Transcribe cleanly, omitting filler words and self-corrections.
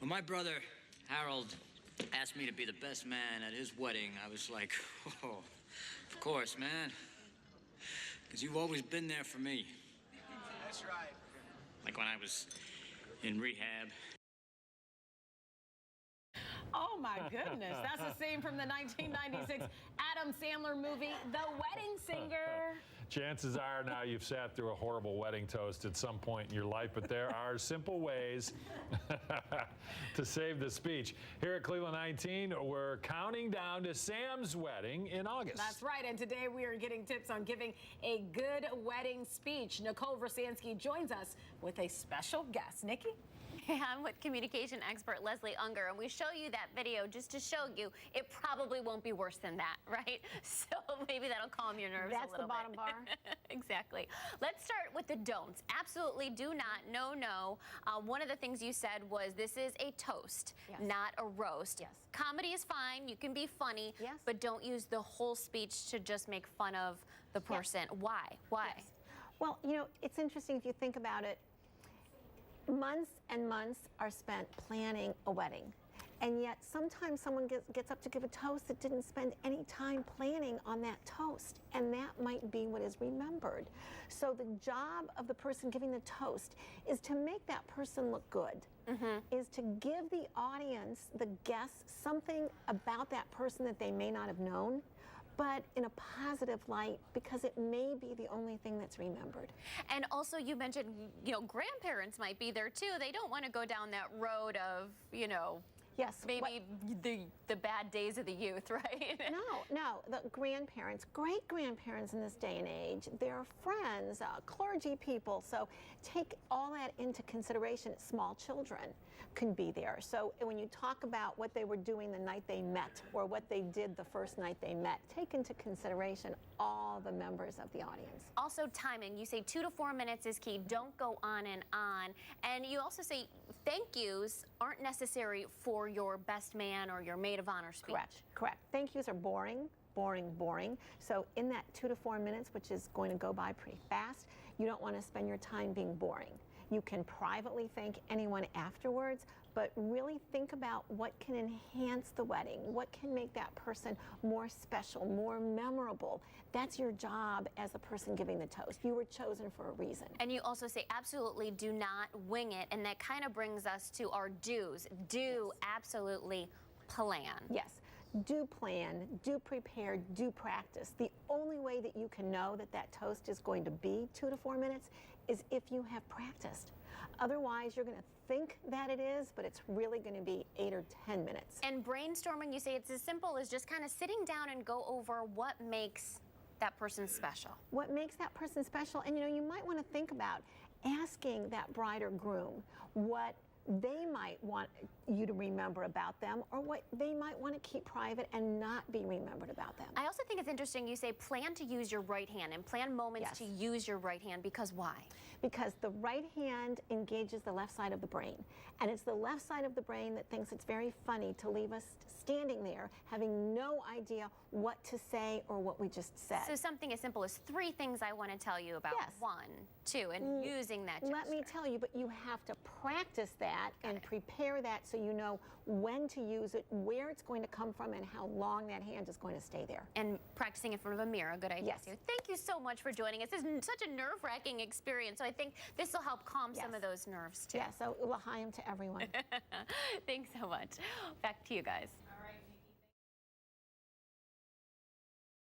When my brother, Harold, asked me to be the best man at his wedding, I was like, oh, of course, man. Because you've always been there for me. That's right. Like when I was in rehab. Oh, my goodness. That's a scene from the 1996 Adam Sandler movie, The Wedding Singer. Chances are now you've sat through a horrible wedding toast at some point in your life, but there are simple ways to save the speech. Here at Cleveland 19, we're counting down to Sam's wedding in August. That's right, and today we are getting tips on giving a good wedding speech. Nicole Versansky joins us with a special guest. Nikki? Hey, I'm with communication expert Leslie Ungar, and we show you that video just to show you it probably won't be worse than that, right? So maybe that'll calm your nerves a little bit. That's the bottom bar. Exactly. Let's start with the don'ts. Absolutely do not, no. One of the things you said was this is a toast, yes, not a roast. Yes. Comedy is fine. You can be funny, yes, but don't use the whole speech to just make fun of the person. Yes. Why? Yes. Well, you know, it's interesting if you think about it. Months and months are spent planning a wedding. And yet sometimes someone gets up to give a toast that didn't spend any time planning on that toast. And that might be what is remembered. So the job of the person giving the toast is to make that person look good, is to give the audience, the guests, something about that person that they may not have known, but in a positive light, because it may be the only thing that's remembered. And also you mentioned, you know, grandparents might be there too. They don't want to go down that road of, you know, yes, maybe the bad days of the youth, right? No, the grandparents, great-grandparents in this day and age, their friends, clergy people, so take all that into consideration. Small children can be there. So when you talk about what they were doing the night they met or what they did the first night they met, take into consideration all the members of the audience. Also timing, you say 2 to 4 minutes is key. Don't go on. And you also say thank yous aren't necessary for your best man or your maid of honor speech. Correct. Thank yous are boring. So in that 2 to 4 minutes, which is going to go by pretty fast, you don't want to spend your time being boring. You can privately thank anyone afterwards, but really think about what can enhance the wedding, what can make that person more special, more memorable. That's your job as the person giving the toast. You were chosen for a reason. And you also say absolutely do not wing it, and that kind of brings us to our do's. Do absolutely plan. Yes. Do plan, do prepare, do practice. The only way that you can know that that toast is going to be 2 to 4 minutes is if you have practiced. Otherwise, you're going to think that it is, but it's really going to be 8 or 10 minutes. And brainstorming, you say it's as simple as just kind of sitting down and go over what makes that person special. What makes that person special, and you know, you might want to think about asking that bride or groom what they might want you to remember about them, or what they might want to keep private and not be remembered about them. I also think it's interesting you say plan to use your right hand and plan moments to use your right hand, because why? Because the right hand engages the left side of the brain, and it's the left side of the brain that thinks it's very funny to leave us standing there having no idea what to say or what we just said. So something as simple as 3 things I want to tell you about. 1, 2, and using that gesture. Let me tell you, but you have to practice that and prepare that so you know when to use it, where it's going to come from, and how long that hand is going to stay there. And practicing in front of a mirror, good idea. Yes. Thank you so much for joining us. This is such a nerve-wracking experience, so I think this will help calm some of those nerves too. Yeah, so we'll hi them to everyone. Thanks so much. Back to you guys.